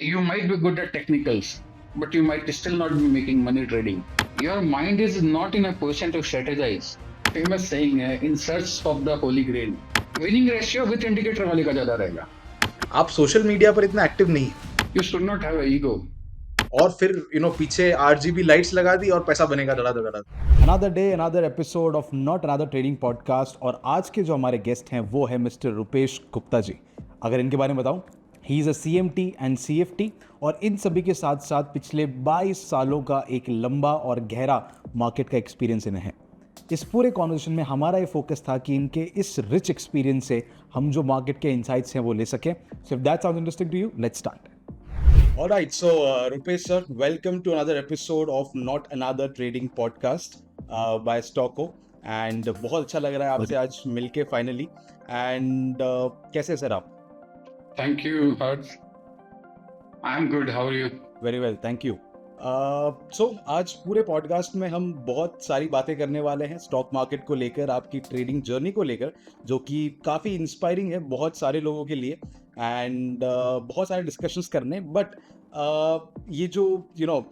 You might be good at technicals, but you might still not be making money trading. Your mind is not in a position to strategize. Famous saying है, in search of the holy grail. Winning ratio with indicator वाले का ज्यादा रहेगा. आप social media पर इतना active नहीं है You should not have an ego. और फिर पीछे RGB लाइट्स लगा दी और पैसा बनेगा धड़ाधड़। Another day another episode of not another trading podcast. और आज के जो हमारे गेस्ट हैं वो है मिस्टर रुपेश गुप्ता जी। अगर इनके बारे में बताऊं, he is a CMT and CFT और इन सभी के साथ साथ पिछले 22 सालों का एक लंबा और गहरा मार्केट का एक्सपीरियंस इन्हें है। इस पूरे कॉन्वर्सेशन में हमारा ये फोकस था कि इनके इस रिच एक्सपीरियंस से हम जो मार्केट के इनसाइट्स हैं वो ले सकें। So if that sounds interesting to you, let's start. Alright, so Rupesh sir, welcome to another episode of Not Another Trading Podcast by Stocko and बहुत अच्छा लग रहा है आपसे आज मिलके फाइनली। एंड कैसे सर आप? Thank you, Harsh. I'm good. How are you? Very well, thank you. So आज पूरे पॉडकास्ट में हम बहुत सारी बातें करने वाले हैं स्टॉक मार्केट को लेकर, आपकी ट्रेडिंग जर्नी को लेकर, जो कि काफ़ी इंस्पायरिंग है बहुत सारे लोगों के लिए। एंड बहुत सारे डिस्कशंस करने, बट ये जो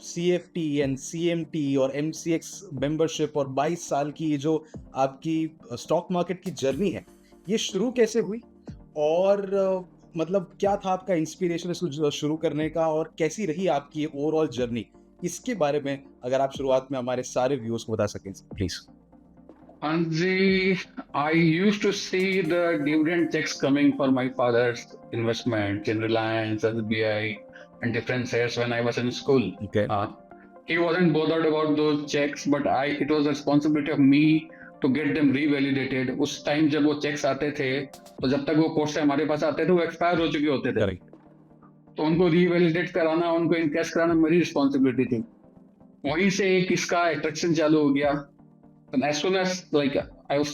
CFT एंड CMT और MCX मेंबरशिप और 22 साल की ये जो आपकी स्टॉक मार्केट की जर्नी है, ये शुरू कैसे हुई और मतलब क्या था आपका इंस्पिरेशन इसको शुरू करने का और कैसी रही आपकी ओवरऑल जर्नी, इसके बारे में अगर आप शुरुआत में हमारे सारे व्यूअर्स को बता सकें please. Anji, I used to see the dividend checks coming for my father's investment in Reliance, SBI, and different shares when I was in school. Okay. He wasn't bothered about those checks, but it was a responsibility of me to get them revalidated. उस time जब वो checks आते थे तो जब तक वो court से हमारे पास आते थे वो एक्सपायर हो चुके होते थे। Correct. तो उनको रीवैलिडेट कराना, उनको इनकैश कराना मेरी रिस्पॉन्सिबिलिटी थी। वहीं से एक इसका अट्रैक्शन चालू हो गया। And as soon as I was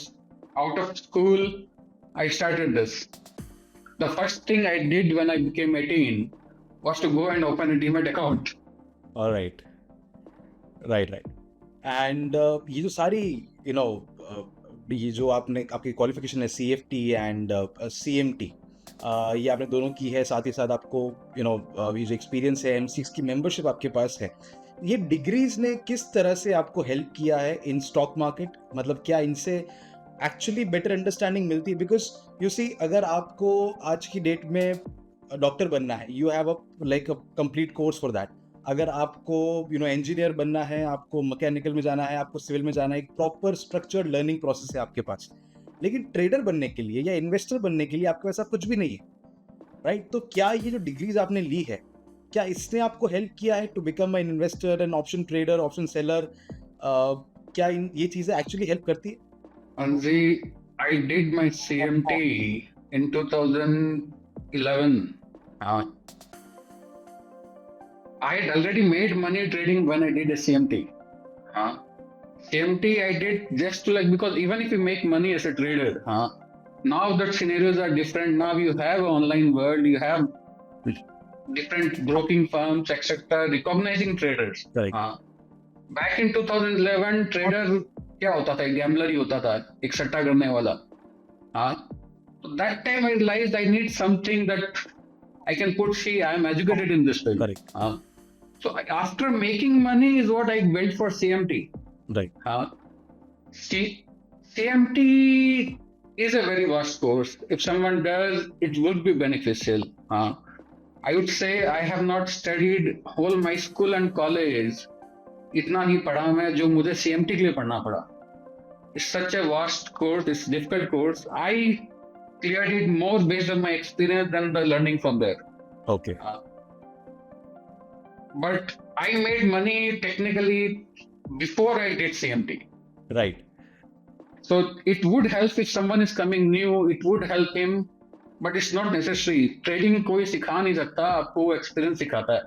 out of school, I started this. The first thing I did when I became 18 was to go and open a Demat account. All right. And ये जो सारी ये जो आपकी qualification है CFT and CMT, ये आपने दोनों की है, साथ ही साथ आपको ये जो एक्सपीरियंस है MCX की मेंबरशिप आपके पास है, ये डिग्रीज ने किस तरह से आपको हेल्प किया है इन स्टॉक मार्केट? मतलब क्या इनसे एक्चुअली बेटर अंडरस्टैंडिंग मिलती है? बिकॉज यू सी, अगर आपको आज की डेट में डॉक्टर बनना है, you have a complete course for that. अगर आपको इंजीनियर बनना है, आपको मैकेनिकल में जाना है, आपको सिविल में जाना है, एक प्रॉपर स्ट्रक्चर्ड लर्निंग प्रोसेस है आपके पास। लेकिन ट्रेडर बनने के लिए या इन्वेस्टर बनने के लिए आपके पास कुछ भी नहीं है, राइट? तो क्या ये जो डिग्रीज आपने ली है, क्या इसने आपको हेल्प किया है to become an investor, an option trader, option seller? क्या ये चीजें एक्चुअली हेल्प करती है? Anji, I did my CMT in 2011. I had already made money trading when I did a CMT. CMT I did just to because even if you make money as a trader, now the scenarios are different. Now you have an online world, you have different broking firms, etc., recognizing traders. Back in 2011, trader क्या होता था? Gambler ही होता था, एक सट्टा करने वाला। So that time I realized I need something that I can put. See, I am educated in this field. Correct. So after making money is what I went for CMT. Right. CMT is a very vast course. If someone does, it would be beneficial. I would say I have not studied whole my school and college. इतना ही पढ़ा मैं जो मुझे CMT के लिए पढ़ना पड़ा। It's such a vast course, it's a difficult course. I cleared it more based on my experience than the learning from there. Okay. But I made money technically before I did CMT. Right. So it would help if someone is coming new, it would help him, but it's not necessary. Trading कोई सिखा नहीं सकता, आपको experience सिखाता है।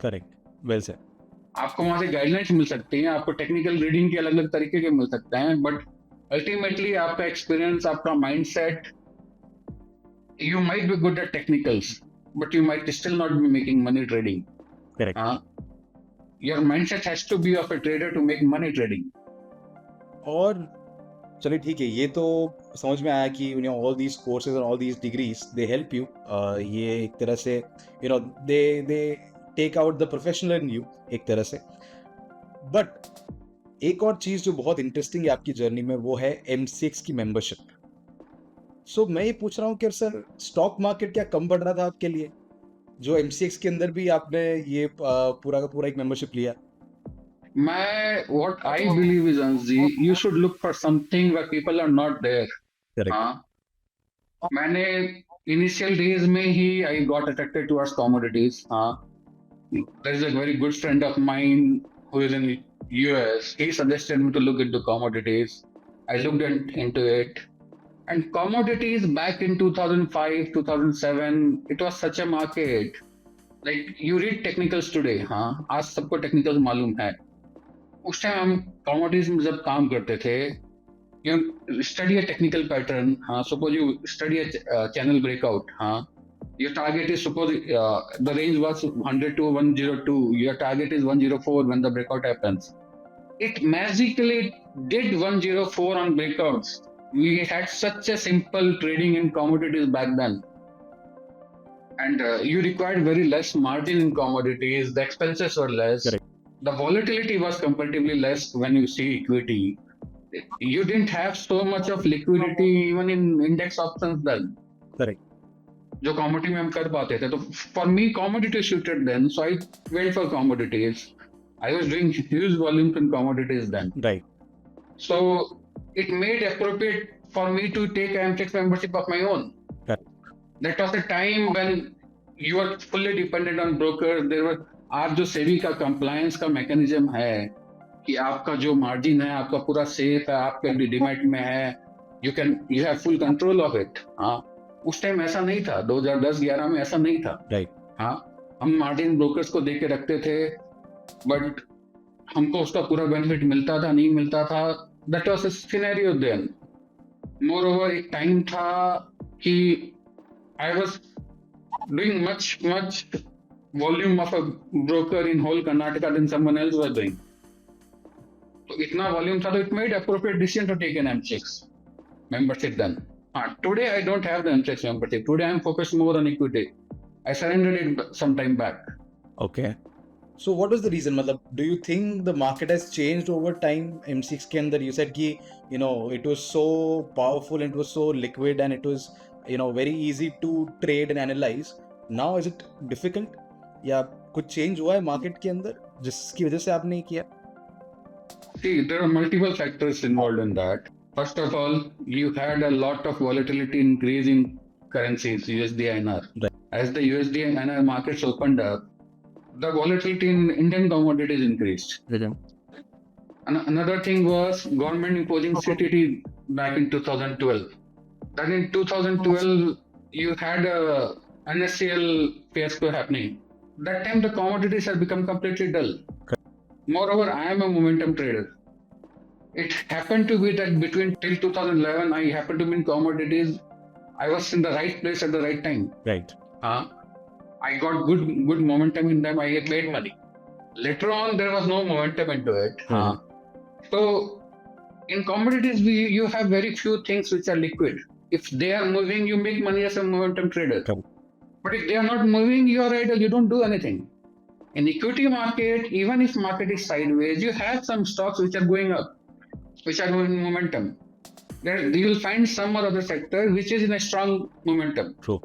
Correct. Well said. आपको वहां से गाइडलाइंस मिल सकती हैं, आपको टेक्निकल रीडिंग के अलग अलग तरीके के मिल सकते हैं, बट अल्टीमेटली आपका एक्सपीरियंस, आपका mindset, you might be good at technicals but you might still not be making money trading. Correct. Your mindset has to be of a trader to make money trading. और चलिए ठीक है, ये तो समझ में आया कि ऑल दीज कोर्सेज और all these degrees they help you, ये एक तरह से they take out the professional in you एक तरह से. बट एक और चीज जो बहुत इंटरेस्टिंग है आपकी जर्नी में वो है M6 की मेंबरशिप. सो मैं ये पूछ रहा हूँ कि सर स्टॉक मार्केट क्या कम पड़ रहा था आपके लिए जो M6 के अंदर भी आपने ये पूरा का पूरा एक मेंबरशिप लिया? What I believe is, Anzi, you should look for something where people are not there. Correct. हाँ, मैंने initial days में ही I got attracted towards commodities. हाँ, there is a very good friend of mine who is in US. He suggested me to look into commodities. I looked into it. And commodities back in 2005, 2007, it was such a market. Like you read technicals today, हाँ, आज सबको technicals मालूम है. उस time हम commodities में जब काम करते थे, you study a technical pattern, हाँ, suppose you study a channel breakout, हाँ, your target is suppose the range was 100 to 102, your target is 104 when the breakout happens. It magically did 104 on breakouts. We had such a simple trading in commodities back then. And you required very less margin in commodities, the expenses were less. Correct. The volatility was comparatively less when you see equity. You didn't have so much of liquidity even in index options then. Correct. जो commodity में हम कर पाते थे, तो for me commodity suited then, so I went for commodities. I was doing huge volumes in commodities then. Right. So it made appropriate for me to take M6 membership of my own. Correct. That was the time when you were fully dependent on brokers. There were आज जो सेबी का compliance का mechanism है कि आपका जो margin है आपका पूरा सेफ है, आपके डिमैट में है, you have full control of it. हाँ, उस टाइम ऐसा नहीं था. 2010-11 में ऐसा नहीं था. राइट. हाँ, हम मार्जिन ब्रोकर्स को दे के रखते थे, बट हमको उसका पूरा बेनिफिट मिलता था नहीं मिलता था. That was a scenario then. Moreover एक टाइम था कि I was doing much volume of a broker in whole Karnataka than someone else was doing. So इतना volume था तो it made appropriate decision to take an M6 membership then. Today I don't have the M6 membership. Today I'm focused more on equity. I surrendered it some time back. Okay. So what was the reason? मतलब, do you think the market has changed over time? M6 के अंदर you said कि it was so powerful and it was so liquid and it was very easy to trade and analyze. Now is it difficult? या कुछ change हुआ है market के अंदर जिसकी वजह से आपने किया? See, there are multiple factors involved in that. First of all, you had a lot of volatility increase in currencies, USD INR. Right. As the USD INR markets opened up, the volatility in Indian commodities increased. Another thing was government imposing CTT back in 2012. Then in 2012, you had a NSCL fiasco happening. That time the commodities have become completely dull. Moreover, I am a momentum trader. It happened to be that between till 2011, I happened to be in commodities. I was in the right place at the right time. Right. I got good momentum in them. I made money. Later on, there was no momentum into it. So, in commodities, you have very few things which are liquid. If they are moving, you make money as a momentum trader. But if they are not moving, you are idle, you don't do anything. In equity market, even if market is sideways, you have some stocks which are going up, which are going momentum. There you will find some or other sector which is in a strong momentum. True.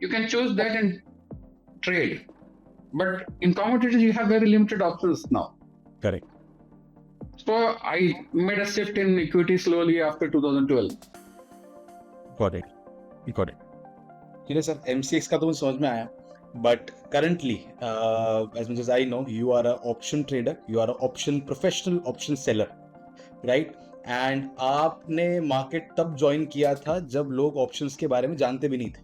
You can choose that and trade. But in commodities, you have very limited options now. Correct. So I made a shift in equity slowly after 2012. Got it. ठीक सर, M6 का तो मुझे समझ में आया, but currently as much as I know you are a option trader, you are a option professional option seller, right? And आपने market तब ज्वाइन किया था जब लोग ऑप्शंस के बारे में जानते भी नहीं थे,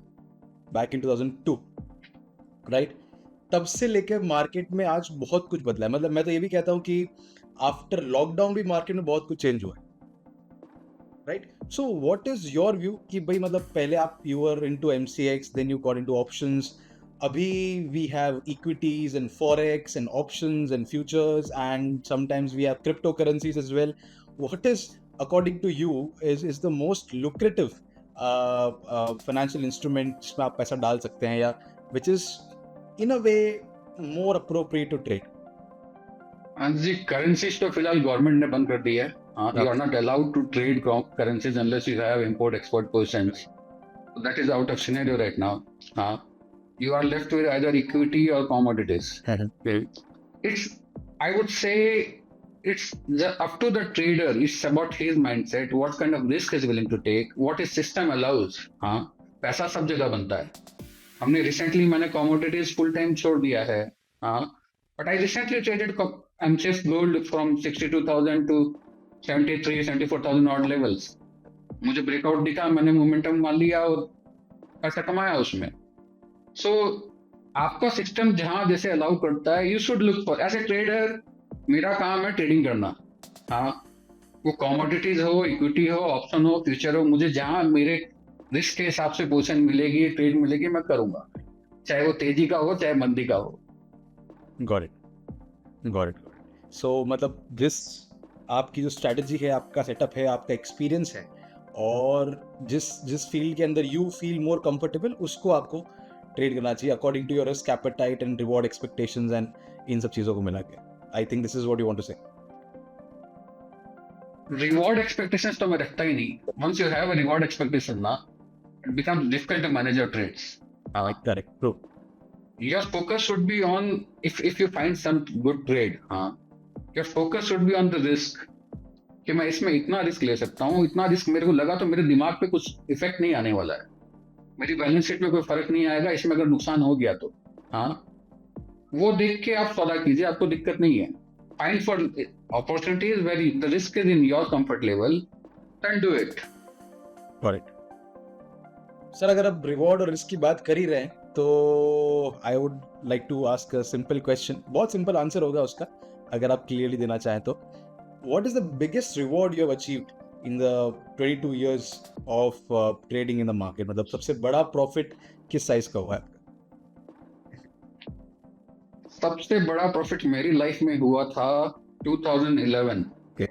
बैक इन 2002, राइट? तब से लेकर मार्केट में आज बहुत कुछ बदला है. मतलब मैं तो ये भी कहता हूँ कि आफ्टर लॉकडाउन भी मार्केट में बहुत कुछ चेंज हुआ है, right? So what is your view कि भाई मतलब पहले आप you were into MCX, then you got into options, अभी we have equities and forex and options and futures and sometimes we have crypto currencies as well. What is according to you is the most lucrative financial instrument जिसमें आप पैसा डाल सकते हैं, या which is in a way more appropriate to trade? And the currencies तो फिलहाल government ने बंद कर दी है. You are Okay. not allowed to trade currencies unless you have import-export positions. That is out of scenario right now. You are left with either equity or commodities. Okay. It's, I would say, it's up to the trader. It's about his mindset. What kind of risk is willing to take? What his system allows. पैसा सब जगह बनता है. हमने recently मैंने commodities full time छोड़ दिया है. But I recently traded MCF gold from 62,000 to 73, 74,000 odd levels. मुझे ब्रेकआउट दिखा, मैंने मोमेंटम मान लिया और पैसा कमाया उसमें. सो आपका सिस्टम जहां जैसे अलाउ करता है, you should look for. As a trader मेरा काम है ट्रेडिंग करना. वो कमोडिटीज हो, इक्विटी हो, ऑप्शन हो, फ्यूचर हो, मुझे जहां मेरे रिस्क के हिसाब से पोजीशन मिलेगी, ट्रेड मिलेगी, मैं करूंगा, चाहे वो तेजी का हो चाहे मंदी का हो. Got it. So मतलब जिस आपकी जो स्ट्रैटेजी है, आपका सेटअप है, आपका एक्सपीरियंस है, और जिस फील्ड के अंदर यू फील मोर कंफर्टेबल, उसको आपको ट्रेड करना चाहिए according to your risk appetite and reward expectations and इन सब चीज़ों को मिला के. I think this is what you want to say. Reward expectations तो मैं रखता ही नहीं. Once you have a reward expectation ना, it becomes difficult to manage your trades. Correct, true. Your focus should be on, if you find some good trade, your focus should be on the risk. कि मैं इसमें इतना risk ले सकता हूँ, इतना risk मेरे को लगा तो मेरे दिमाग पे कुछ इफेक्ट नहीं आने वाला है, मेरी बैलेंस शीट में कोई फर्क नहीं आएगा, इसमें अगर नुकसान हो गया तो वो देख के आप सौदा कीजिए, आपको दिक्कत नहीं है. Find for opportunities where the risk is in your comfort level, then do it. Correct. Sir, अगर आप रिवॉर्ड और रिस्क की बात कर ही रहे हैं, तो I would like to ask a simple question. बहुत सिंपल आंसर होगा उसका, अगर आप क्लियरली देना चाहें तो. What is the biggest reward you have achieved in the 22 years of trading in the market? मतलब सबसे बड़ा प्रॉफिट किस साइज का हुआ है? सबसे बड़ा प्रॉफिट मेरी लाइफ में हुआ था 2011. Okay.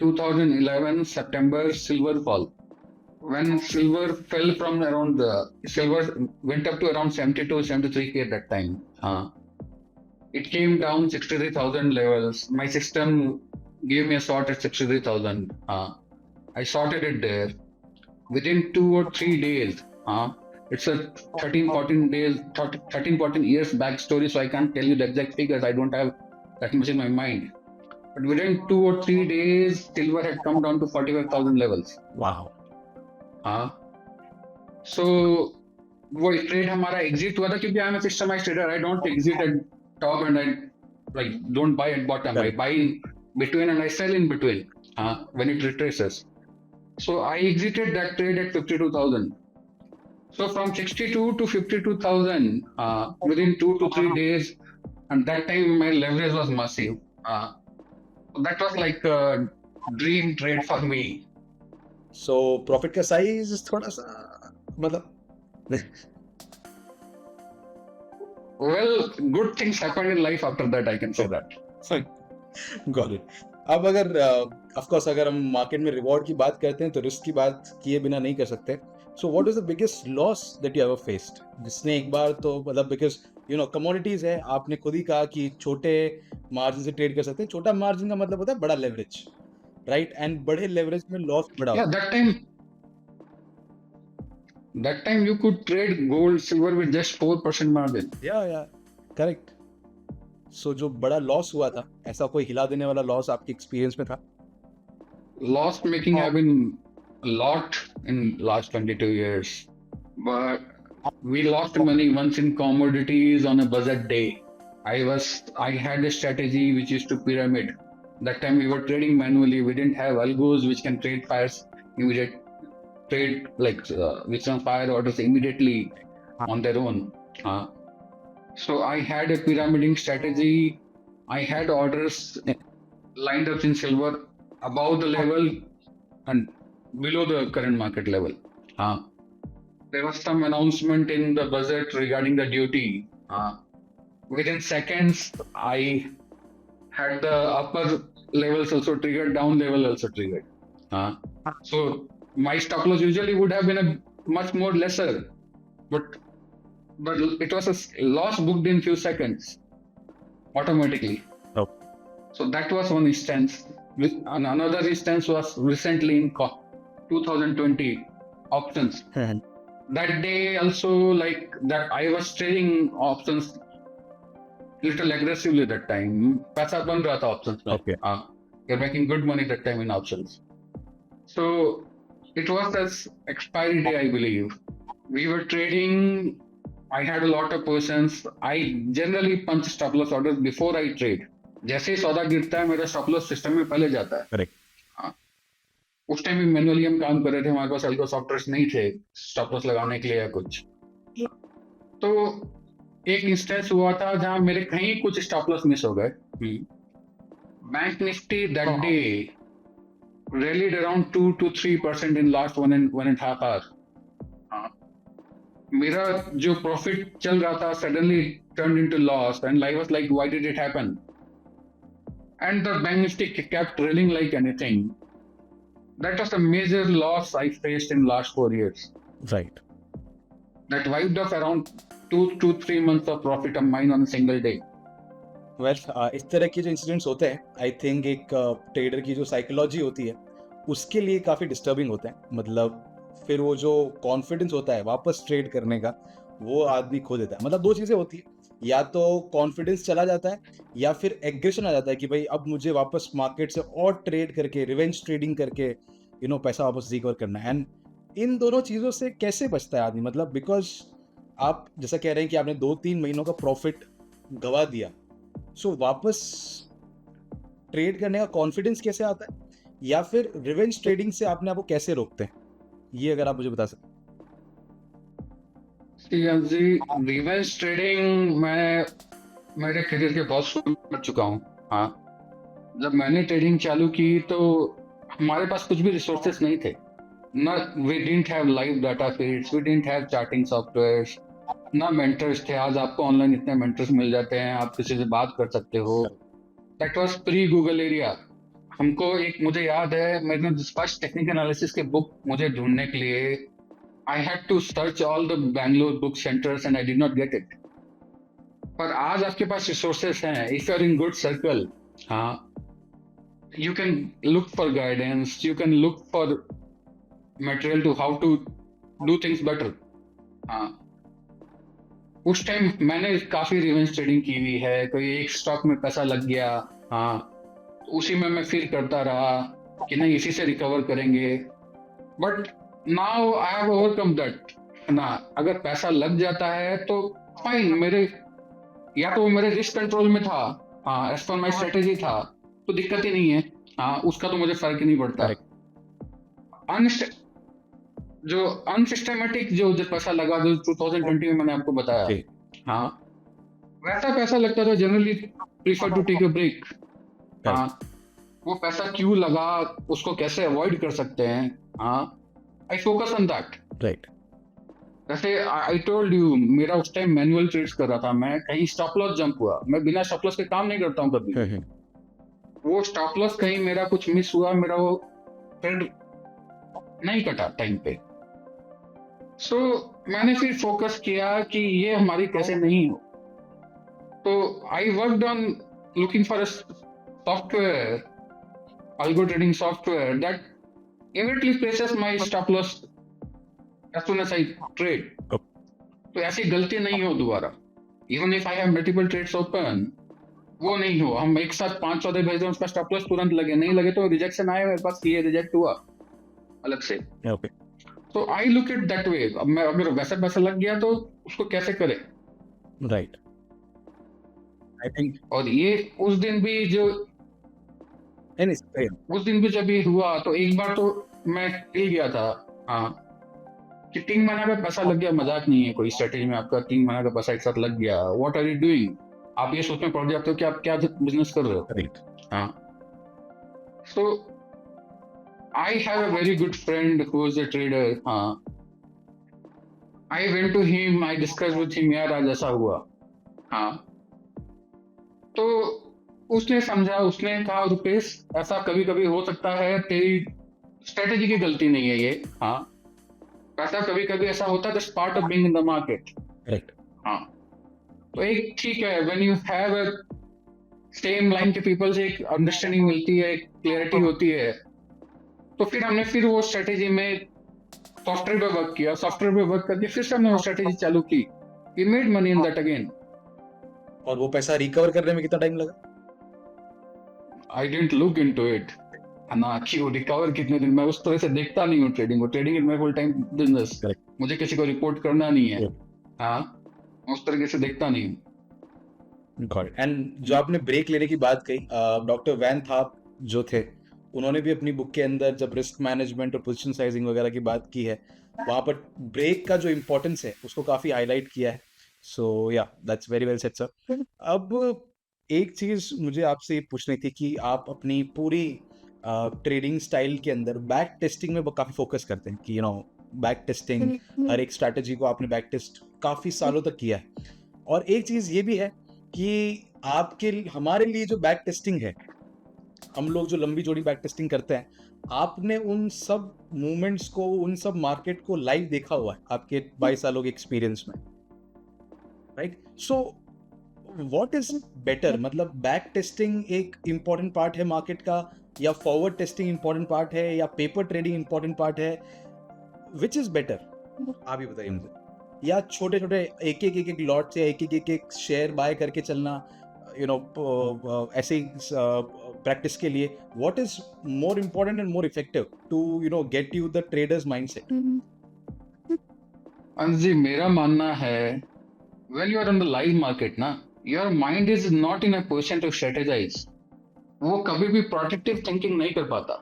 2011 September silver fall. When silver fell from around silver went up to around 72, 73K at that time. It came down 63,000 levels. My system gave me a short at 63,000. I sorted it there. Within 2 or 3 days, it's a 13, 14 years back story, so I can't tell you the exact figures. I don't have that much in my mind. But within 2 or 3 days, silver had come down to 45,000 levels. Wow. So वो trade हमारा exit हुआ था, क्योंकि I am a systemised trader. I don't exit eight top and I like don't buy at bottom. I buy between and I sell in between when it retraces. So I exited that trade at 52,000. So from 62 to 52,000 within 2 to 3 days, and that time my leverage was massive. That was like a dream trade for me. So profit का size थोड़ा सा मतलब Well, good things happen in life after that, I can say that. Got it. अब अगर of course अगर हम market में reward की बात करते हैं, तो रिस्क की बात किए बिना नहीं कर सकते. सो what is the biggest loss that you ever faced? जिसने एक बार तो मतलब, बिकॉज यू नो कमोडिटीज है, आपने खुद ही कहा कि छोटे मार्जिन से ट्रेड कर सकते हैं. छोटा मार्जिन का मतलब होता है बड़ा लेवरेज, राइट? एंड बड़े लेवरेज में लॉस बड़ा. Yeah, that time you could trade gold, silver with just 4% margin. या करेक्ट. सो जो बड़ा लॉस हुआ था, ऐसा कोई हिला देने वाला लॉस आपके एक्सपीरियंस में था? Loss making have been a lot in last 22 years, but we lost money once in commodities on a budget day. I had a strategy which used to pyramid. That time we were trading manually. We didn't have algos which can trade fires immediate trade like which on fire orders immediately on their own. So I had a pyramiding strategy. I had orders lined up in silver above the level and below the current market level. There was some announcement in the budget regarding the duty. Within seconds, I had the upper levels also triggered, down level also triggered. So my stop loss usually would have been a much more lesser, but it was a loss booked in few seconds automatically. Oh. So that was one instance. And another instance was recently in 2020 options. That day also, like that, I was trading options little aggressively that time. पैसा बन रहा था options में. Okay. You're making good money that time in options. So it was as expiry day, I believe. We were trading. I had a lot of positions. I generally punch stop loss orders before I trade. जैसे ही सौदा गिरता है मेरा stop loss system में पहले जाता है. Correct. उस टाइम भी मैनुअली हम काम कर रहे थे, हमारे पास अल्गो सॉफ्टवेयर नहीं थे स्टॉप लॉस लगाने के लिए या कुछ. तो एक इंस्टेंस हुआ था जहां मेरे कहीं कुछ स्टॉप लॉस मिस हो गए. Bank Nifty that day rallied around 2 to 3% in last one and half hour. मेरा जो प्रॉफिट चल रहा था suddenly turned into loss and I was like, why did it happen? And the bank nifty kept railing like anything. That was a major loss I faced in last 4 years. Right. That wiped off around 2 to 3 months of profit of mine on a single day. Well, इस तरह के जो incidents होते हैं, I think एक trader की जो psychology होती है उसके लिए काफ़ी डिस्टर्बिंग होता है. मतलब फिर वो जो कॉन्फिडेंस होता है वापस ट्रेड करने का वो आदमी खो देता है. मतलब दो चीज़ें होती है, या तो कॉन्फिडेंस चला जाता है या फिर एग्रेशन आ जाता है कि भाई अब मुझे वापस मार्केट से और ट्रेड करके रिवेंज ट्रेडिंग करके पैसा वापस रिकवर करना है. एंड इन दोनों चीज़ों से कैसे बचता है आदमी? मतलब बिकॉज आप जैसा कह रहे हैं कि आपने 2-3 महीनों का प्रॉफिट गवा दिया, सो वापस ट्रेड करने का कॉन्फिडेंस कैसे आता है, या फिर रिवेंज ट्रेडिंग से आपने आपको कैसे रोकते हैं, ये अगर आप मुझे बता सकते. जी, रिवेंज ट्रेडिंग मैं मेरे करियर के बहुत शुरू कर चुका हूँ. जब मैंने ट्रेडिंग चालू की तो हमारे पास कुछ भी रिसोर्सेस नहीं थे. ना we didn't have live data feeds, we didn't have charting softwares, ना मेंटर्स थे. आज आपको ऑनलाइन इतने मेंटर्स मिल जाते हैं, आप किसी से बात कर सकते हो. That was pre Google era. हमको मुझे याद है, मैंने फर्स्ट टेक्निकल एनालिसिस के बुक मुझे ढूंढने के लिए I had to search all the Bangalore book centres and I did not get it. पर आज आपके पास रिसोर्सेस हैं. If you are in good circle, you can look for guidance, you can look for material to how to do things better. उस time मैंने काफी revenge trading की हुई है. कोई एक स्टॉक में पैसा लग गया, उसी में मैं फिर करता रहा कि नहीं इसी से रिकवर करेंगे. But now I have overcome that ना. अगर पैसा लग जाता है तो फाइन, मेरे या तो वो मेरे रिस्क कंट्रोल में था, एज पर माई स्ट्रेटेजी था, तो दिक्कत ही नहीं है. उसका तो मुझे फर्क ही नहीं पड़ता. जो अनसिस्टमेटिक जो पैसा लगा जो 2020 में मैंने आपको बताया, वैसा पैसा लगता था generally prefer to take a break. वो पैसा क्यों लगा, उसको कैसे अवॉइड कर सकते हैं, I focus on that. Right. जैसे आई टोल्ड यू, मेरा उस टाइम मैनुअल ट्रेड्स कर रहा था. मैं कहीं स्टॉप लॉस जंप हुआ, मैं बिना स्टॉप लॉस के काम नहीं करता हूँ कभी. वो स्टॉप लॉस कहीं मेरा कुछ मिस हुआ, मेरा वो ट्रेड नहीं कटा टाइम पे. सो मैंने फिर फोकस किया कि ये हमारी कैसे नहीं हो. तो I worked on looking for a software, algo trading software that immediately places my stop loss as soon as I trade. तो ऐसी गलती नहीं हो दोबारा. Even if I have multiple trades open, वो नहीं हो. हम एक साथ 5 सौदे भेज दें, उसका स्टॉप लॉस तुरंत लगे, नहीं लगे तो रिजेक्शन आए मेरे पास, ये रिजेक्ट हुआ अलग से. ओके. तो I look it that way. अब मैं अगर वैसा पैसा लग गया तो उसको कैसे करें. राइट. I think. और ये उस दिन भी जब ये हुआ तो एक बार तो मैं हिल गया था. कि 3 महीने का पैसा लग गया, मजाक नहीं है. कोई स्ट्रेटेजी में आपका 3 महीने का पैसा एक साथ लग गया, व्हाट आर यू डूइंग. आप ये सोचने पड़ जाते हो कि आप क्या बिजनेस कर रहे हो. So I have a very good friend who is a trader. I went to him, I discuss with him, यार आज ऐसा हुआ. तो उसने समझा, उसने कहा रुपेश ऐसा कभी कभी हो सकता है, तेरी स्ट्रेटेजी की गलती नहीं है ये। हाँ, पैसा कभी कभी ऐसा होता है, that's part of being in the market. Correct. हाँ, तो एक ठीक है, when you have a same line के पीपल से एक अंडरस्टैंडिंग मिलती है, एक क्लियरिटी होती है, तो फिर हमने फिर वो स्ट्रेटेजी में सॉफ्टवेयर पे वर्क किया, सॉफ्टवेयर पे वर्क करके फिर से हमने वो स्ट्रेटेजी चालू की। We made money in that again. और वो पैसा रिकवर करने में कितना टाइम लगा? I didn't look into it ना कि वो रिकवर कितने दिन, मैं उस तरह से देखता नहीं हूँ ट्रेडिंग को। Trading is my full time business. Correct. मुझे किसी को रिपोर्ट करना नहीं है। Yeah. हाँ, मैं उस तरीके से देखता नहीं हूँ। एंड जो आपने ब्रेक लेने की बात कही, डॉक्टर वैन थाप जो थे, उन्होंने भी अपनी बुक के अंदर जब रिस्क मैनेजमेंट और पोजीशन साइजिंग वगैरह की बात की है, वहां पर ब्रेक का जो इम्पोर्टेंस है उसको काफी हाईलाइट किया है। सो या that's very well said sir. अब एक चीज मुझे आपसे ये पूछनी थी कि आप अपनी पूरी ट्रेडिंग स्टाइल के अंदर बैक टेस्टिंग में काफी फोकस करते हैं कि बैक टेस्टिंग, हर एक स्ट्रैटेजी को आपने बैक टेस्ट काफी सालों तक किया है। और एक चीज ये भी है कि हमारे लिए जो बैक टेस्टिंग है, हम लोग जो लंबी जोड़ी बैक टेस्टिंग करते हैं, आपने उन सब मूवमेंट्स को, उन सब मार्केट को लाइव देखा हुआ है आपके 22 सालों के एक्सपीरियंस में, right? So what is better, मतलब बैक टेस्टिंग एक इंपॉर्टेंट पार्ट है मार्केट का, या फॉरवर्ड टेस्टिंग इंपॉर्टेंट पार्ट है, या पेपर ट्रेडिंग इंपॉर्टेंट पार्ट है? विच इज बेटर, आप ही बताइए मुझे। या छोटे छोटे एक लॉट से एक शेयर बाय करके चलना, ऐसे प्रैक्टिस के लिए, what is more important and more effective to get you the trader's mindset? Ansh ji, मेरा मानना है when you are on the live market ना, your mind is not in a position to strategize. वो कभी भी प्रोडक्टिव थिंकिंग नहीं कर पाता।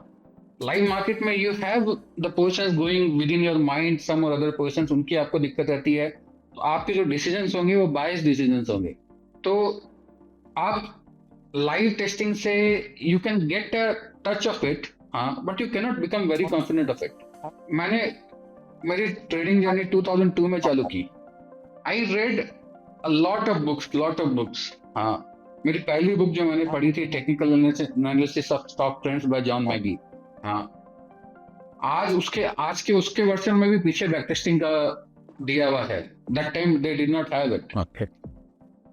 लाइव मार्केट में you have the positions going with in your mind, some और अदर पोजिशंस, उनकी आपको दिक्कत रहती है, तो आपके जो डिसीजंस होंगे वो बायस डिसीजंस होंगे। तो आप लाइव टेस्टिंग से you can get a touch of it, हाँ, but you can not become very confident of it. मैंने मेरी ट्रेडिंग जर्नी 2002 में चालू की। I read a lot of books। हाँ, मेरी पहली बुक जो मैंने पढ़ी थी, technical analysis of stock trends bye John Maggi. हाँ, आज के उसके वर्जन में भी पीछे बैक टेस्टिंग का दिया हुआ है। That time they did not have it,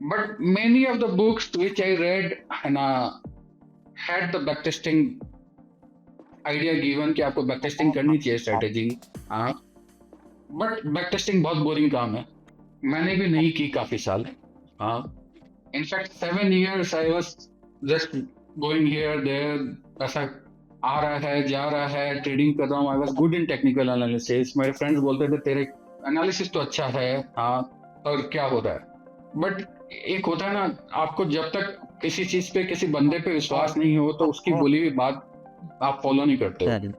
but many of the books which I read had the back testing idea given कि आपको बैक टेस्टिंग करनी चाहिए स्ट्रेटेजी। हाँ, बट बैक टेस्टिंग बहुत बोरिंग काम है, मैंने भी नहीं की काफी साल। हाँ, in fact 7 years I was just going here there, पैसा आ रहा है जा रहा है, ट्रेडिंग कर रहा हूँ। I was good in technical analysis. मेरे फ्रेंड्स बोलते थे तेरे एनालिसिस तो अच्छा है, हाँ, और क्या हो रहा है। बट एक होता है ना, आपको जब तक किसी चीज पे, किसी बंदे पे विश्वास नहीं हो तो उसकी बोली हुई बात आप फॉलो नहीं करते हो।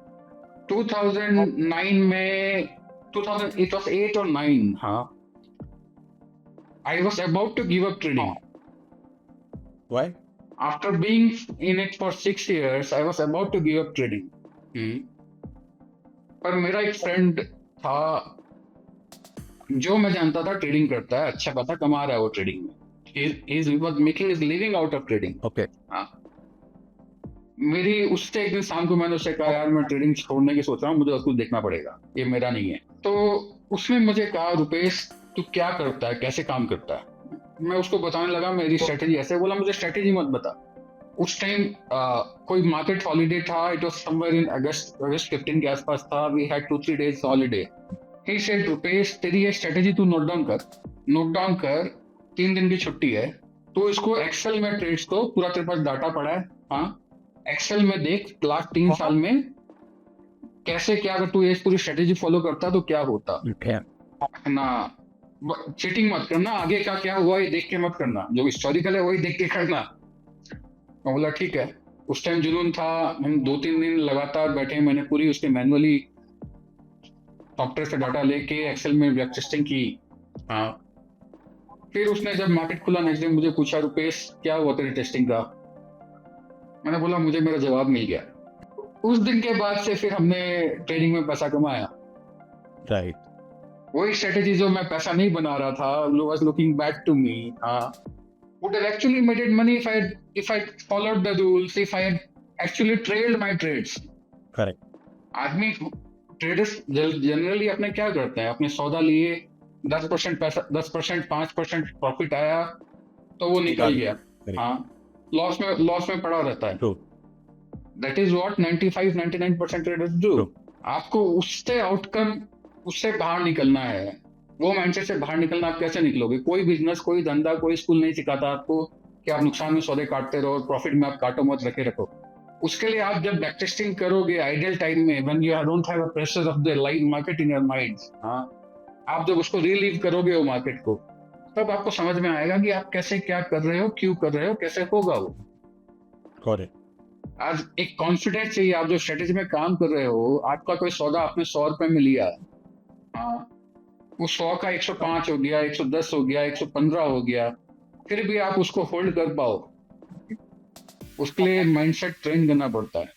2009 में, 2008 और 9, हाँ, I was about to give up trading. Why? After being in it for 6 years, I was about to give up trading. पर मेरा एक फ्रेंड था जो मैं जानता था ट्रेडिंग करता है, अच्छा खासा कमा रहा है वो ट्रेडिंग में। He was making his living out of trading. Okay. हाँ, मेरी उससे एक दिन शाम को मैंने उससे कहा, यार मैं ट्रेडिंग छोड़ने की सोच रहा हूँ, मुझे उसको देखना पड़ेगा, ये मेरा नहीं है। तो उसने मुझे कहा, रुपेश तू क्या करता है, कैसे काम करता है? मैं उसको बताने लगा मेरी स्ट्रेटेजी ऐसे। बोला मुझे स्ट्रेटेजी मत बता। उस टाइम कोई मार्केट हॉलीडे था, it was somewhere in August 15 के आसपास था। We had 2-3 days holiday. He said, Rupesh तेरी ये स्ट्रेटेजी तू नोट डाउन कर, 3 दिन की छुट्टी है, तो इसको एक्सेल में ट्रेड्स को, पूरा तेरे पास डाटा पड़ा है, हाँ, एक्सेल में देख लास्ट 3 साल में कैसे क्या, अगर तू ये पूरी स्ट्रेटेजी फॉलो करता तो क्या होता ना। चीटिंग मत करना, आगे का क्या हुआ ये देख के मत करना, जो हिस्टोरिकल है वही देख के करना। मैं बोला ठीक है। उस टाइम जुनून था, हम 2-3 दिन लगातार बैठे, मैंने पूरी उसके मैनुअली सॉफ्टवेयर से डाटा लेके एक्सेल में बैक टेस्टिंग की। हाँ, फिर उसने जब मार्केट खुला नेक्स्ट डे मुझे पूछा, रुपेश क्या हुआ तेरी टेस्टिंग का? मैंने बोला मुझे मेरा जवाब मिल गया। उस दिन के बाद से फिर हमने ट्रेडिंग में पैसा कमाया। राइट। वही स्ट्रेटेजी जो मैं पैसा नहीं बना रहा था, was looking back to me, would have actually made it money if I followed the rules, if I had actually trailed my trades. Correct. आदमी ट्रेडर्स जनरली अपने क्या करते हैं, अपने सौदा लिए 10% पैसा, 10% 5% प्रॉफिट आया तो वो निकल गया, Correct. हाँ, लॉस में पड़ा रहता है। True. That is what 95-99% traders do. True. आपको उससे बाहर निकलना है, वो माइंडसेट से बाहर निकलना। आप कैसे निकलोगे? कोई बिजनेस, कोई धंधा, कोई स्कूल नहीं सिखाता आपको कि आप नुकसान में सौदे काटते रहो, प्रॉफिट में आप काटो मत, रखो। उसके लिए आप जब बैक टेस्टिंग करोगे आइडियल टाइम में, when you don't have a pressure of the live market in your mind, हाँ, आप जब उसको रिलीव करोगे वो मार्केट को, तब आपको समझ में आएगा कि आप कैसे क्या कर रहे हो, क्यों कर रहे हो, कैसे होगा वो। Got it. आज एक कॉन्फिडेंस चाहिए। आप जो स्ट्रेटेजी में काम कर रहे हो, आपका कोई सौदा आपने 100 रुपए में लिया, हाँ, वो 100 का 105 हो गया, 110 हो गया, 115 हो गया, फिर भी आप उसको होल्ड कर पाओ, उसके लिए माइंडसेट ट्रेन करना पड़ता है।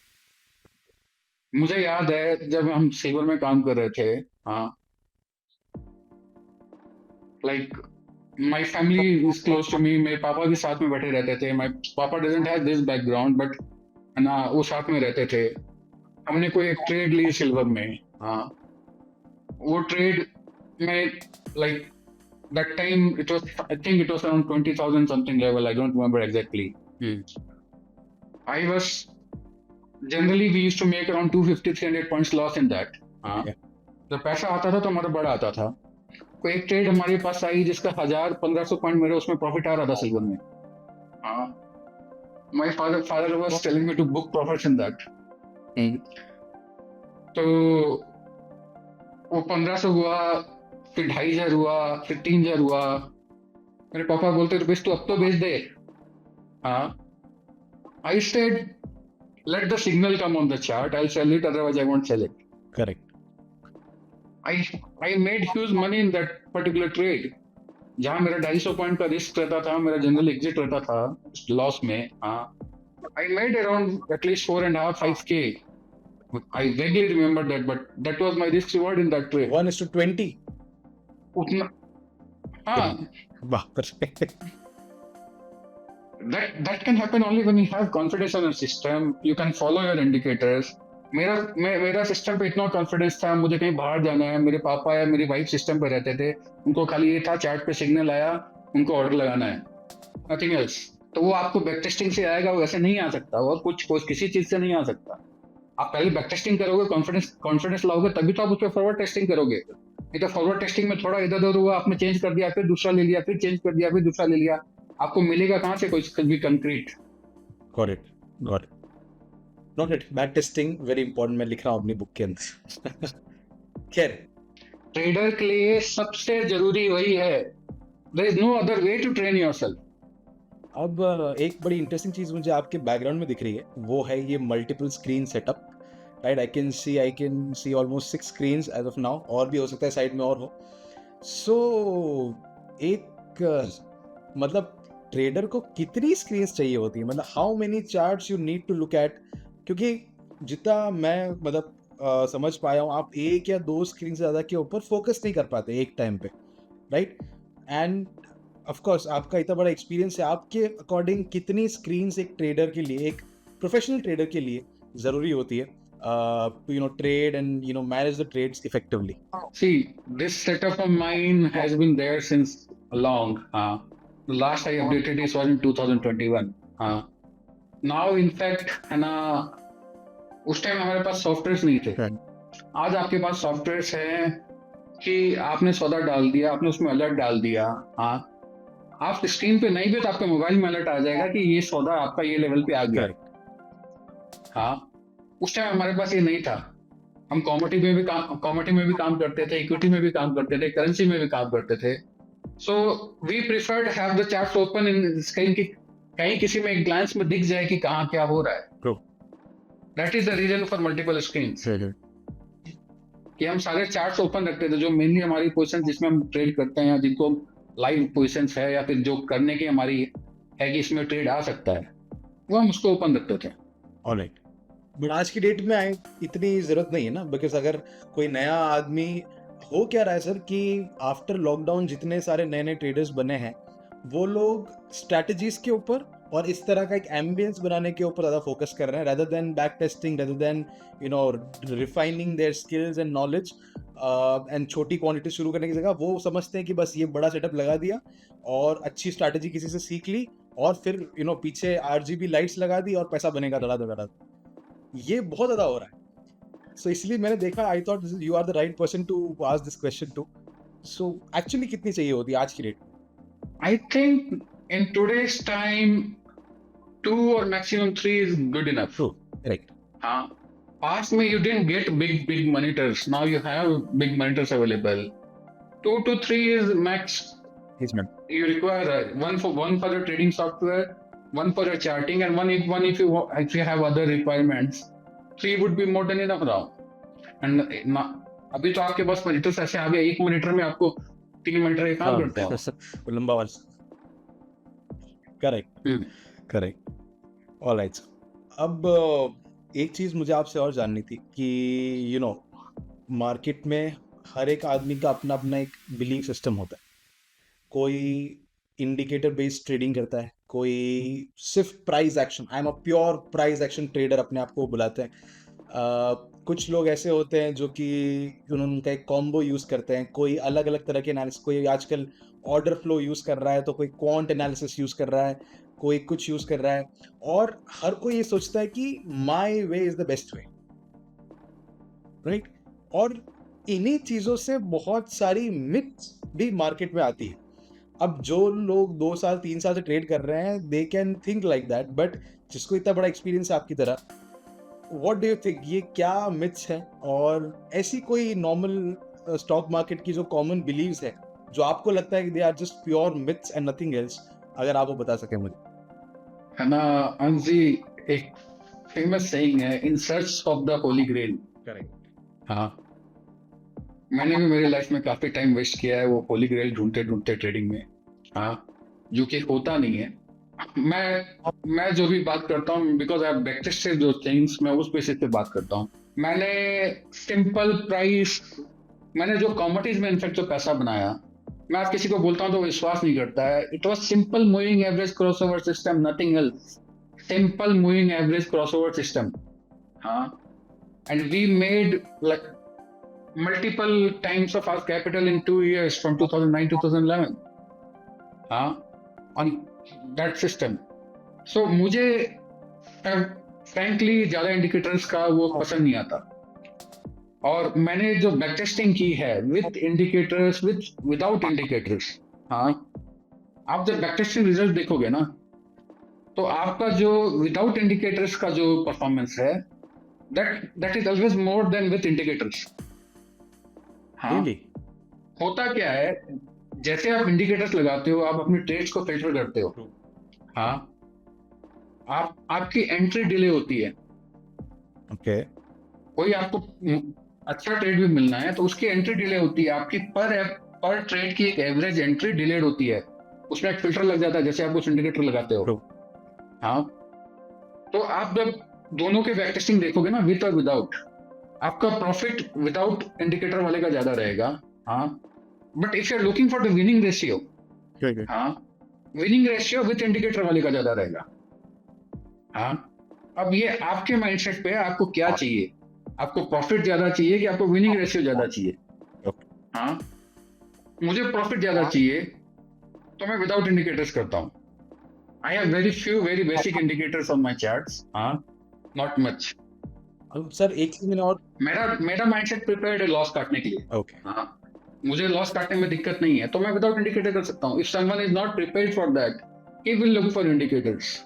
मुझे याद है जब हम सेवर में काम कर रहे थे, हाँ, like my family is close to me, मेरे पापा भी साथ में बैठे रहते थे। माई पापा doesn't have this background, but ना, वो साथ में रहते थे। हमने कोई एक ट्रेड ली सिल्वर में, हाँ, वो ट्रेड में like that time it was, I think it was around 20,000 something level, I don't remember exactly. I was generally we used to make around 250-300 points loss in that, हाँ, Okay. जब पैसा आता था तो हमारा बड़ा आता था। कोई एक ट्रेड हमारे पास आई जिसका 1,000-1,500 पॉइंट मेरे उसमें प्रॉफिट आ रहा था सिल्वर में, हाँ, my father was telling me to book profits in that. तो वो 1,500 हुआ, फिर 2,500 हुआ, फिर 3,000 हुआ। मेरे पापा बोलते रुपीस तू अब तो बेच दे, हाँ। I said let the signal come on the chart, I sell it, otherwise I won't sell it. Correct. I made huge money in that particular trade, जहां मेरा 250 पॉइंट का रिस्क रहता था, मेरा जनरल एग्जिट रहता था लॉस में, हाँ। I made around at least 4.5-5K। I vaguely remember that, but that was my risk reward in that trade. 1:20. उतना, हाँ, Wow. Perfect. that can happen only when you have confidence in a system. You can follow your indicators. मेरा system पे इतना confidence था, मुझे कहीं बाहर जाना है, मेरे पापा या मेरी वाइफ सिस्टम पे रहते थे, उनको खाली ये था चार्ट पे सिग्नल आया, उनको ऑर्डर लगाना है, नथिंग एल्स। तो वो आपको बैक टेस्टिंग से आएगा, वो ऐसे नहीं आ सकता, और कुछ किसी चीज से नहीं आ सकता। आप पहले बैक टेस्टिंग करोगे, कॉन्फिडेंस लाओगे, तभी तो आप उस पर फॉरवर्ड टेस्टिंग करोगे। नहीं तो फॉरवर्ड टेस्टिंग में थोड़ा इधर उधर हुआ, आपने चेंज कर दिया, फिर दूसरा ले लिया, फिर चेंज कर दिया, फिर दूसरा ले लिया, आपको मिलेगा कहाँ से कुछ भी concrete? Got it. Got it. Not it. Back testing very important. मैं लिख रहा हूँ अपनी बुक के अंदर। खैर, ट्रेडर के लिए सबसे जरूरी वही है, there is no other way to train yourself. अब एक बड़ी इंटरेस्टिंग चीज़ मुझे आपके बैकग्राउंड में दिख रही है, वो है ये multiple screen setup, right? I can see almost 6 screens as of now, और भी हो सकता है साइड में और हो। सो मतलब ट्रेडर को कितनी स्क्रीन्स चाहिए होती है, मतलब how many charts you need to look at? क्योंकि जितना मैं मतलब समझ पाया हूँ, आप एक या दो स्क्रीन से ज़्यादा के ऊपर फोकस नहीं कर पाते एक टाइम पे, राइट? एंड ऑफ कोर्स आपका इतना बड़ा एक्सपीरियंस है, आपके अकॉर्डिंग कितनी स्क्रीन्स एक ट्रेडर के लिए, एक प्रोफेशनल ट्रेडर के लिए ज़रूरी होती है to trade and manage the trades effectively? See, this setup of mine has been there since long. The last I updated this was in 2021. Now, in fact, है ना, उस टाइम हमारे पास सॉफ्टवेयर नहीं थे। आज आपके पास सॉफ्टवेयर हैं कि आपने सौदा डाल दिया, आपने उसमें अलर्ट डाल दिया, हाँ, आप स्क्रीन पे नहीं भी तो आपके मोबाइल में अलर्ट आ जाएगा कि ये सौदा आपका ये लेवल पे आ गया। हाँ, उस टाइम हमारे पास ये नहीं था। हम कॉमोडिटी में भी काम करते थे, इक्विटी में भी काम करते थे, करेंसी में भी काम करते थे। So we preferred have the charts open in screen, की कहीं किसी में एक ग्लांस में दिख जाए कि कहाँ क्या हो रहा है। That is the reason for multiple screens, कि हम सारे चार्ट्स ओपन रखते थे, जो मेनली हमारी पोजीशन जिसमें हम ट्रेड करते हैं, या जिनको लाइव पोजीशंस है, या फिर जो करने की हमारी है कि इसमें ट्रेड आ सकता है, वो हम उसको ओपन रखते थे। ऑलराइट, बट आज की डेट में इतनी जरूरत नहीं है ना, बिकॉज अगर कोई नया आदमी हो क्या रहा है सर कि आफ्टर लॉकडाउन जितने सारे नए नए ट्रेडर्स बने हैं, वो लोग स्ट्रैटेजीज के ऊपर और इस तरह का एक एम्बियंस बनाने के ऊपर ज़्यादा फोकस कर रहे हैं rather than back testing, rather than refining their skills and knowledge and छोटी क्वांटिटी शुरू करने की जगह वो समझते हैं कि बस ये बड़ा सेटअप लगा दिया और अच्छी स्ट्रैटेजी किसी से सीख ली और फिर पीछे RGB लाइट्स लगा दी और पैसा बनेगा धड़ा। ये बहुत ज़्यादा हो रहा है। सो इसलिए मैंने देखा, I thought you are the right person to ask this question too. So actually कितनी चाहिए होती है आज की date? I think in today's time, 2 or maximum 3 is good enough. True, right. Past me, you didn't get big monitors. Now you have big monitors available. 2 to 3 is max. Yes, ma'am. You require one for the trading software, one for your charting, and one if you have other requirements. 3 would be more than enough now. And अभी तो आपके पास monitors ऐसे आ गए, एक monitor में आपको 3 monitor एक काम करते हैं। लंबा वाला। करेक्ट। ऑलराइट। अब एक चीज मुझे आपसे और जाननी थी कि मार्केट में हर एक आदमी का अपना अपना एक बिलीफ सिस्टम होता है। कोई इंडिकेटर बेस्ड ट्रेडिंग करता है, कोई सिर्फ price action, I am a pure price action trader अपने आप को बुलाते हैं। कुछ लोग ऐसे होते हैं जो कि उनका एक कॉम्बो यूज़ करते हैं, कोई अलग अलग तरह के एनालिसिस, कोई आजकल ऑर्डर फ्लो यूज़ कर रहा है तो कोई क्वांट एनालिसिस यूज़ कर रहा है, कोई कुछ यूज़ कर रहा है, और हर कोई ये सोचता है कि my way is the best way, right? और इन्हीं चीज़ों से बहुत सारी मिथ्स भी मार्केट में आती है। अब जो लोग 2 साल 3 साल से ट्रेड कर रहे हैं, they can think like that, but जिसको इतना बड़ा एक्सपीरियंस है आपकी तरह, व्हाट डू यू थिंक, ये क्या मिथ्स है? और ऐसी कोई नॉर्मल स्टॉक मार्केट की जो कॉमन बिलीव्स है जो आपको लगता है कि they are just pure myths and nothing else, अगर आप वो बता सकें मुझे। है ना अंजी, एक फेमस सेइंग है, in search of the holy grail. Correct. हाँ, मैंने भी मेरी लाइफ में काफी टाइम वेस्ट किया है वो होली ग्रेल ढूंढते ढूंढते ट्रेडिंग में, हाँ, जो कि होता नहीं है। मैं जो भी बात करता हूँ, बिकॉज आई बैक टेस्टेड दो थिंग्स, मैं उस बेसिस पे बात करता हूँ। मैंने सिंपल प्राइस, मैंने जो कॉमोडिटीज में इनफेक्ट जो पैसा बनाया, मैं आज किसी को बोलता हूँ तो विश्वास नहीं करता है। It was simple moving average crossover system, nothing else. Simple moving average crossover system, हाँ, and we made like multiple times of our capital in 2 years from 2009 to 2011, on that system. So मुझे frankly ज़्यादा indicators का वो पसंद नहीं आता, और मैंने जो बैक टेस्टिंग की है with indicators, without indicators, हाँ, आप जब बैक टेस्टिंग रिजल्ट देखोगे ना, तो आपका जो विदाउट इंडिकेटर्स का जो परफॉर्मेंस है, that is always more than with indicators. हाँ, Really? होता क्या है, जैसे आप इंडिकेटर्स लगाते हो, आप अपने ट्रेड्स को फिल्टर करते हो, हाँ, आपकी एंट्री डिले होती है। ओके। कोई आपको अच्छा ट्रेड भी मिलना है तो उसकी एंट्री डिले होती है, आपकी पर ट्रेड की एक एवरेज एंट्री डिलेड होती है, उसमें एक फिल्टर लग जाता है जैसे आप उस इंडिकेटर लगाते हो, हाँ। तो आप जब दोनों के बैक टेस्टिंग देखोगे ना, विद और विदाउट, आपका प्रॉफिट विदाउट इंडिकेटर वाले का ज्यादा रहेगा, हाँ। But if you are looking for the winning ratio, हाँ, विनिंग रेशियो विद इंडिकेटर वाले का ज्यादा रहेगा, हाँ। अब ये आपके माइंडसेट पे है, आपको क्या चाहिए, आपको प्रॉफिट ज्यादा चाहिए कि आपको विनिंग रेशियो ज्यादा चाहिए, हाँ। मुझे प्रॉफिट ज्यादा चाहिए तो मैं विदाउट इंडिकेटर्स करता हूँ। I have very basic indicators on my charts, हाँ, नॉट मच। सर एक चीज मैंने और, मेरा माइंडसेट प्रिपेयर्ड है लॉस काटने के लिए, ओके, हाँ, मुझे लॉस काटने में दिक्कत नहीं है, तो मैं विदाउट इंडिकेटर कर सकता हूँ। If someone is not prepared for that, he will look for indicators.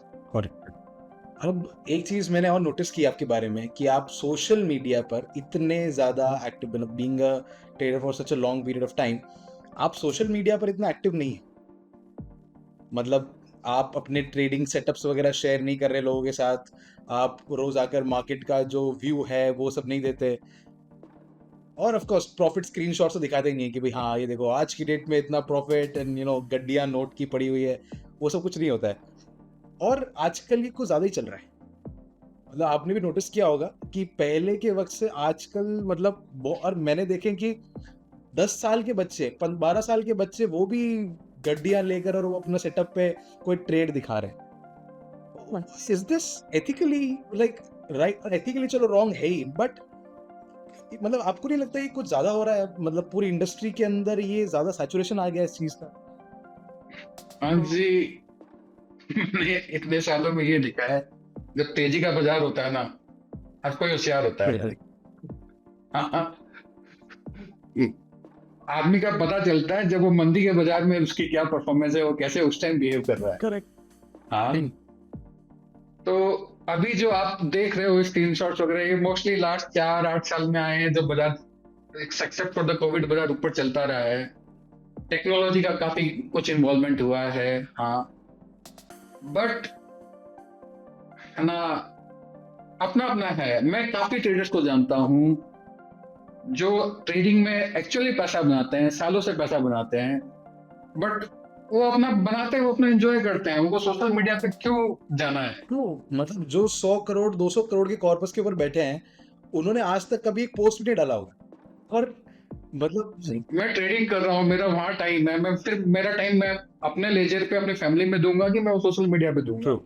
अब एक चीज मैंने और नोटिस की आपके बारे में कि आप सोशल मीडिया पर इतने ज्यादा active, being a trader for such a long period of time, आप सोशल मीडिया पर इतना एक्टिव नहीं है। मतलब आप अपने ट्रेडिंग सेटअप्स वगैरह शेयर नहीं कर रहे लोगों के साथ, आप रोज आकर मार्केट का जो व्यू है वो सब नहीं देते, और ऑफ कोर्स प्रॉफिट स्क्रीनशॉट तो दिखाते ही नहीं है कि भाई हाँ ये देखो आज की डेट में इतना प्रॉफिट एंड गड्डियां नोट की पड़ी हुई है, वो सब कुछ नहीं होता है। और आजकल ये कुछ ज़्यादा ही चल रहा है। मतलब आपने भी नोटिस किया होगा कि पहले के वक्त से आजकल मतलब और मैंने देखे कि 10 साल के बच्चे, 12 साल के बच्चे, वो भी गड्डियां लेकर और वो अपना सेटअप पे कोई ट्रेड दिखा रहे हैं। Is this ethically like right? Ethically चलो रॉन्ग है ही, बट मतलब आपको नहीं लगता ये कुछ ज्यादा हो रहा है? मतलब पूरी इंडस्ट्री के अंदर ये ज्यादा सैचुरेशन आ गया इस चीज का? हाँ जी, मैंने इतने सालों में ये देखा है, जब तेजी का बाजार होता है ना, हर कोई होशियार होता है। हाँ, हाँ। आदमी का पता चलता है जब वो मंदी के बाजार में उसकी क्या परफॉर्मेंस है, वो कैसे उस टाइम बिहेव कर रहा है। करेक्ट। हाँ, तो अभी जो आप देख रहे हो स्क्रीनशॉट्स वगैरह, ये मोस्टली लास्ट 4-8 साल में आए हैं, जब बाजार एक्सेप्ट फॉर द कोविड बाजार ऊपर चलता रहा है। टेक्नोलॉजी का काफी कुछ इन्वॉल्वमेंट हुआ है, हाँ, बट है ना, अपना अपना है। मैं काफी ट्रेडर्स को जानता हूँ जो ट्रेडिंग में एक्चुअली पैसा बनाते हैं, सालों से पैसा बनाते हैं, बट वो अपना बनाते हैं, वो अपना एंजॉय करते हैं। उनको सोशल मीडिया पे क्यों जाना है? तो मतलब जो 100 करोड़ 200 करोड़ के कॉर्पस के ऊपर बैठे हैं, उन्होंने आज तक कभी एक पोस्ट भी नहीं डाला होगा। और मतलब मैं ट्रेडिंग कर रहा हूँ, मेरा वहाँ टाइम है, मैं फिर मेरा टाइम मैं अपने लेजर पे अपनी फैमिली में दूंगा कि मैं वो सोशल मीडिया पे दूंगा?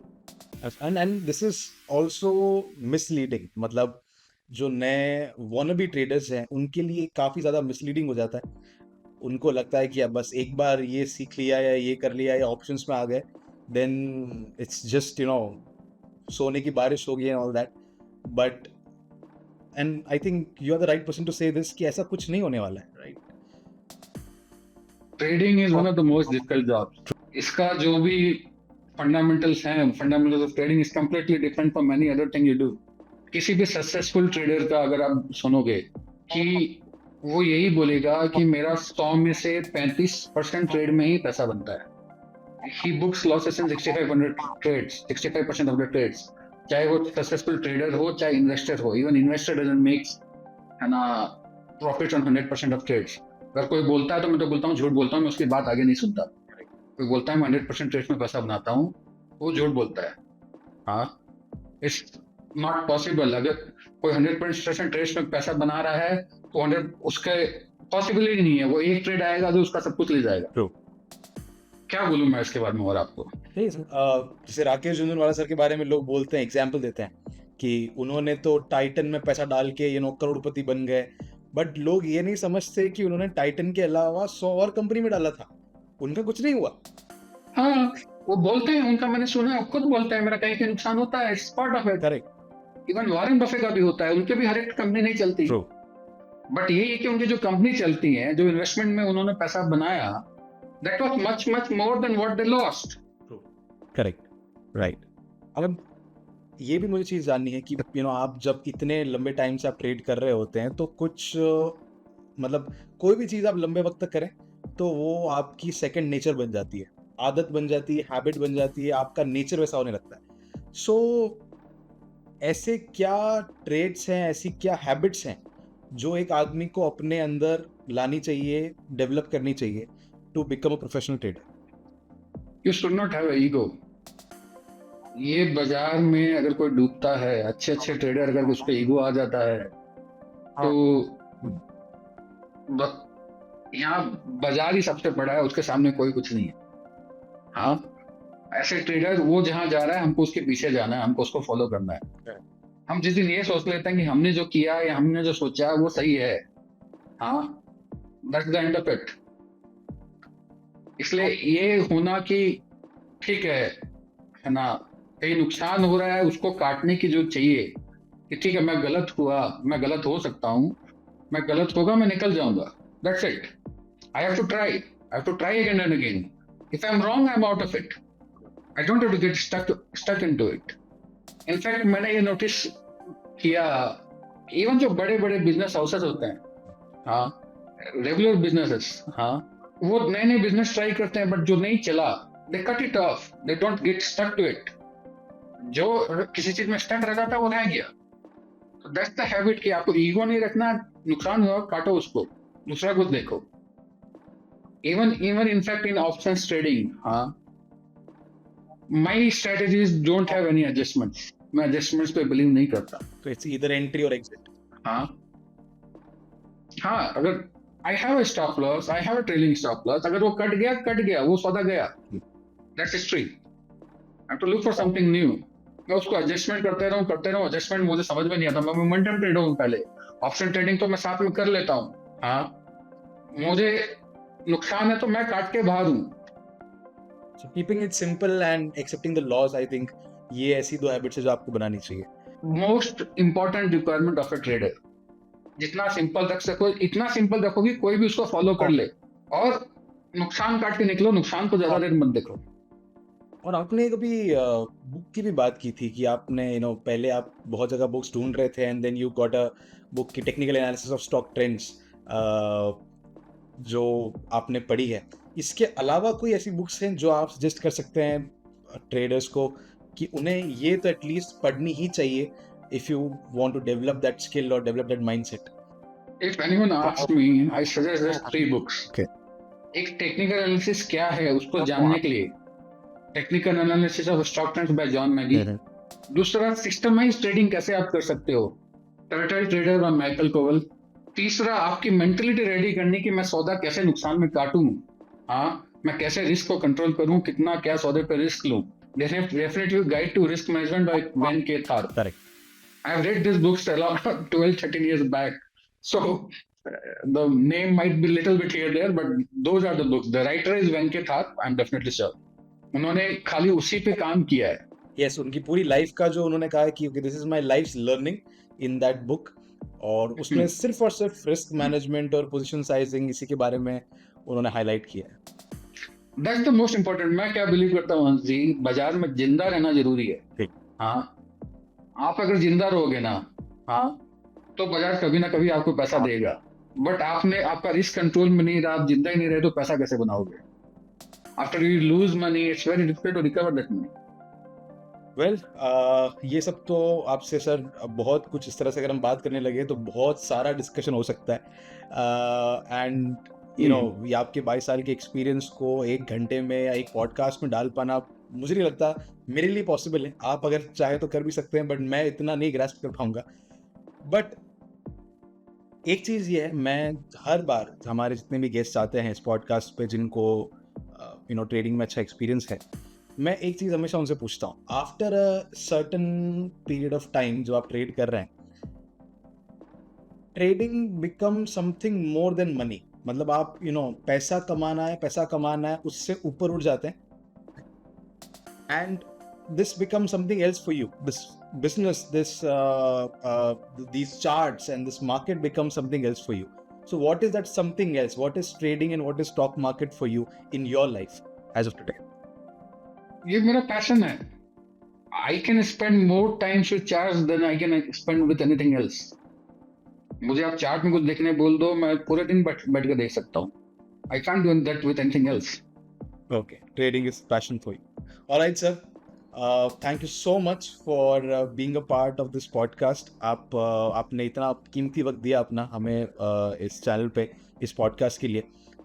And this is also misleading. मतलब जो नए वॉनबी ट्रेडर्स हैं उनके लिए काफी ज्यादा मिसलीडिंग हो जाता है। उनको लगता है कि अब बस एक बार ये सीख लिया या ये कर लिया या ऑप्शंस में आ गए, देन इट्स जस्ट सोने की बारिश हो गई and all that. But and I think you are the right person to say this कि ऐसा कुछ नहीं होने वाला है, right? Trading is one of the most difficult jobs. इसका जो भी फंडामेंटल्स हैं, fundamentals of trading is completely different from any other thing you do. किसी भी सक्सेसफुल ट्रेडर का अगर आप सुनोगे कि वो यही बोलेगा कि मेरा 100 में से 35% ट्रेड में ही पैसा बनता है। He books losses in 6500 trades, 65% of the trades. चाहे वो सक्सेसफुल ट्रेडर हो, चाहे इन्वेस्टर हो, इवन इन्वेस्टर डजंट मेक्स है ना प्रॉफिट ऑन 100% ऑफ ट्रेड्स। अगर कोई बोलता है तो मैं तो बोलता हूँ झूठ बोलता हूँ, मैं उसकी बात आगे नहीं सुनता। कोई बोलता है मैं 100% ट्रेड्स में पैसा बनाता हूँ, वो झूठ बोलता है। हाँ, इट्स नॉट पॉसिबल। अगर कोई 100% ट्रेड्स में पैसा बना रहा है तो 100 उसके पॉसिबिलिटी नहीं है। वो एक ट्रेड आएगा तो उसका सब कुछ ले जाएगा। True. क्या बोलूं मैं इसके बारे में और आपको? जैसे राकेश झुनझुनवाला सर के बारे में लोग बोलते हैं, एग्जाम्पल देते हैं कि उन्होंने तो टाइटन में पैसा डाल के करोड़पति बन गए। बट लोग ये नहीं समझते कि उन्होंने टाइटन के अलावा 100 और कंपनी में डाला था, उनका कुछ नहीं हुआ। हाँ, वो बोलते हैं, उनका मैंने सुना है, खुद बोलते हैं मेरा कहीं पे नुकसान होता है, it's part of it. Correct. Even Warren Buffett का भी होता है, उनके भी हर एक कंपनी नहीं चलती। True. बट ये है कि उनकी जो कंपनी चलती है, जो इन्वेस्टमेंट में उन्होंने पैसा बनाया, that was much much more than what they lost. Correct, right. अब ये भी मुझे चीज़ जाननी है कि आप जब इतने लंबे टाइम से आप ट्रेड कर रहे होते हैं तो कुछ मतलब कोई भी चीज़ आप लंबे वक्त तक करें तो वो आपकी सेकंड नेचर बन जाती है, आदत बन जाती है, हैबिट बन जाती है, आपका नेचर वैसा होने लगता है। सो ऐसे क्या ट्रेड्स हैं, ऐसी क्या हैबिट्स हैं जो एक आदमी को अपने अंदर लानी चाहिए, डेवलप करनी चाहिए to become a professional trader? You should not have ego. ये बाजार में अगर कोई डूबता है, अच्छे अच्छे ट्रेडर अगर उस पर ईगो आ जाता है तो यहाँ बाजार ही सबसे बड़ा है, उसके सामने कोई कुछ नहीं है। हाँ, ऐसे ट्रेडर वो जहां जा रहा है हमको उसके पीछे जाना है, हमको उसको फॉलो करना है। हम जिस दिन ये सोच लेते हैं कि हमने जो किया या हमने जो सोचा वो सही है, हाँ, that's the end of it. इसलिए ये होना कि ठीक है ना, कहीं नुकसान हो रहा है, उसको काटने की जो चाहिए कि ठीक है मैं गलत हुआ, मैं गलत हो सकता हूँ, मैं गलत होगा, मैं निकल जाऊंगा, that's it. I have to try again and again. If I am wrong I am out of it. I don't have to get stuck into it. In fact मैंने ये नोटिस किया, इवन जो बड़े बड़े बिजनेस हाउसेस होते हैं, हाँ, regular businesses, हाँ, वो नए नए बिजनेस ट्राई करते हैं, बट जो नहीं चला they cut it off, they don't get stuck to it. जो किसी चीज में स्टक रह जाता है वो रह गया। दैट्स द हैबिट कि आपको ईगो नहीं रखना, नुकसान हुआ काटो उसको, दूसरा कुछ देखो। Even in fact in options trading, हाँ, my strategies don't have any adjustments. मैं एडजस्टमेंट्स पे बिलीव नहीं करता। तो इट्स ईदर एंट्री और एग्जिट। हाँ, अगर I have a stop loss, I have a trailing stop loss, अगर वो कट गया, वो सौदा गया, that's history. I have to look for something new. मैं उसको एडजस्टमेंट करते रहूं, एडजस्टमेंट मुझे समझ में नहीं आता। मैं मोमेंटम ट्रेडर हूँ पहले, ऑप्शन ट्रेडिंग तो मैं साथ में कर लेता हूँ। हाँ, मुझे नुकसान है तो मैं काट के बाहर हूँ। So keeping it simple and accepting the laws, I think ये ऐसी 2 हैबिट्स है जो आपको बनानी चाहिए। Most important requirement of a trader, जितना सिंपल रख सको, इतना सिंपल रखो कि कोई भी उसको फॉलो कर ले, और नुकसान काट के निकलो, नुकसान को ज्यादा देर मत देखो। और आपने कभी बुक की भी बात की थी कि आपने पहले आप बहुत जगह बुक्स ढूंढ रहे थे and then you got a book की technical analysis of stock trends जो आपने पढ़ी है। इसके अलावा कोई ऐसी बुक्स हैं जो आप सजेस्ट कर सकते हैं ट्रेडर्स को कि उन्हें ये तो एटलीस्ट पढ़नी ही चाहिए if you want to develop that skill और develop that mindset? If anyone asks me, I suggest just 3 books. Okay. एक टेक्निकल एनालिसिस क्या है उसको जानने के लिए, technical analysis of stock trends bye John Maggi. दूसरा, सिस्टमाइज ट्रेडिंग कैसे आप कर सकते हो, टर्टल ट्रेडर बाय माइकल कोवल। तीसरा, आपकी मेंटलिटी रेडी करने की, मैं सौदा कैसे नुकसान में काटूं, हाँ, मैं कैसे रिस्क को कंट्रोल करूं, कितना क्या सौदे पे रिस्क लूं। Definitely guide to risk management by Van K Tharp. Correct. I have read this books around 12-13 years back, so the name might be little bit here there, but those are the books. The writer is Venkat Thar, I'm definitely sure. उन्होंने खाली उसी पे काम किया है। Yes, उनकी पूरी life का जो उन्होंने कहा है कि this is my life's learning in that book, और उसमें सिर्फ और सिर्फ रिस्क मैनेजमेंट और पोजीशन साइजिंग इसी के बारे में उन्होंने हाईलाइट किया है। That's the most important. मैं क्या बिलीव करता हूँ हंस जी, बाजार में जिंदा रहना जरूरी है। ठीक। हाँ, आप अगर जिंदा रहोगे ना, हाँ, तो बाजार कभी ना कभी आपको पैसा देगा। बट आपका रिस्क कंट्रोल में नहीं रहा, आप जिंदा ही नहीं रहे, तो पैसा कैसे बनाओगे? After you lose money, it's very difficult to recover that money. Well, ये सब तो आपसे सर बहुत कुछ इस तरह से अगर हम बात करने लगे तो बहुत सारा डिस्कशन हो सकता है, एंड ये आपके 22 साल के एक्सपीरियंस को 1 घंटे में या एक पॉडकास्ट में डाल पाना मुझे नहीं लगता मेरे लिए पॉसिबल है। आप अगर चाहे तो कर भी सकते हैं, बट मैं इतना नहीं ग्रास्प कर पाऊंगा। बट एक चीज़ ये है, मैं हर बार हमारे जितने भी गेस्ट आते हैं इस पॉडकास्ट पे जिनको ट्रेडिंग में अच्छा एक्सपीरियंस है, मैं एक चीज़ हमेशा उनसे पूछता हूँ, after a certain period of time जो आप ट्रेड कर रहे हैं, trading become something more than money. मतलब आप पैसा कमाना है उससे ऊपर उठ जाते हैं, and this becomes something else for you. This business, these charts and this market becomes something else for you. So what is that something else? What is trading and what is stock market for you in your life as of today? ये मेरा passion है। I can spend more time with charts than I can spend with anything else. मुझे आप chart में कुछ देखने बोल दो, मैं पूरे दिन बैठ के देख सकता हूँ। I can't do that with anything else. Okay, trading is passion for you. All right, sir. Thank you so much for being a part of this podcast. आपने इतना कीमती वक्त दिया अपना हमें इस चैनल पे इस पॉडकास्ट के लिए।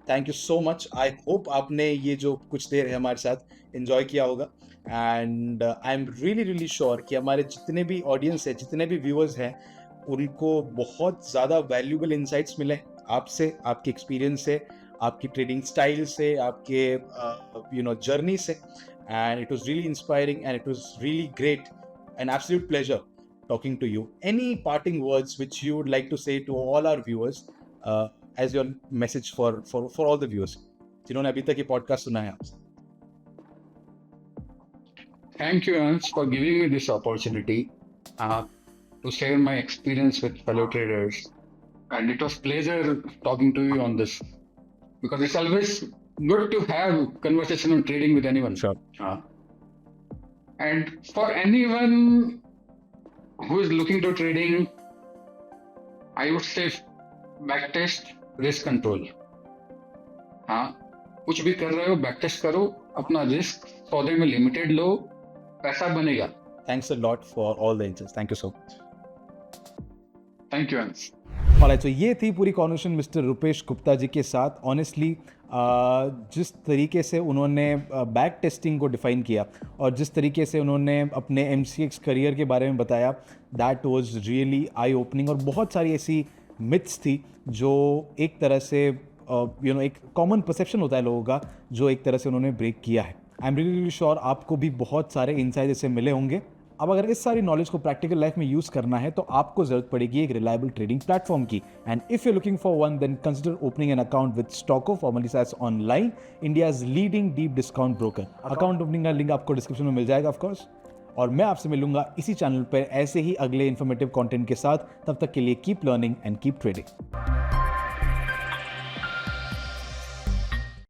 Thank you so much. I hope आपने ये जो कुछ देर है हमारे साथ एंजॉय किया होगा, and I am really sure कि हमारे जितने भी ऑडियंस है, जितने भी व्यूअर्स हैं, उनको बहुत ज़्यादा वैल्यूबल इंसाइट्स मिले आपसे, आपके एक्सपीरियंस से, आपकी ट्रेडिंग स्टाइल से, आपके जर्नी से, and it was really inspiring and it was really great, an absolute pleasure talking to you. Any parting words which you would like to say to all our viewers as your message for all the viewers जिन्होंने अभी तक ये podcast सुना है आपसे? Thank you, Hans, for giving me this opportunity to share my experience with fellow traders, and it was pleasure talking to you on this, because it's always good to have conversation on trading with anyone. Sure. And for anyone who is looking to trading, I would say backtest, risk control. हाँ, कुछ भी कर रहे हो backtest करो, अपना risk सौदे में लिमिटेड लो, पैसा बनेगा। Thanks a lot for all the answers. Thank you so much. Thank you, Hans. Alright, तो ये थी पूरी कॉन्वर्सेशन मिस्टर रुपेश गुप्ता जी के साथ। ऑनेस्टली जिस तरीके से उन्होंने बैक टेस्टिंग को डिफ़ाइन किया और जिस तरीके से उन्होंने अपने MCX करियर के बारे में बताया, that was really I opening. और बहुत सारी ऐसी मिथ्स थी जो एक तरह से एक कॉमन परसेप्शन होता है लोगों का, जो एक तरह से उन्होंने ब्रेक किया है। आई एम रियली श्योर आपको भी बहुत सारे इनसाइट ऐसे मिले होंगे अब अगर इस सारी नॉलेज को प्रैक्टिकल लाइफ में यूज करना है तो आपको जरूरत पड़ेगी एक रिलायबल ट्रेडिंग प्लेटफॉर्म की। And if you looking for one then consider opening an account with Stocko, formerly as online, India's leading deep discount broker. Account opening का लिंक आपको डिस्क्रिप्शन में मिल जाएगा ऑफ कोर्स। और मैं आपसे मिलूंगा इसी चैनल पर ऐसे ही अगले इन्फॉर्मेटिव कंटेंट के साथ। तब तक के लिए keep learning and keep trading.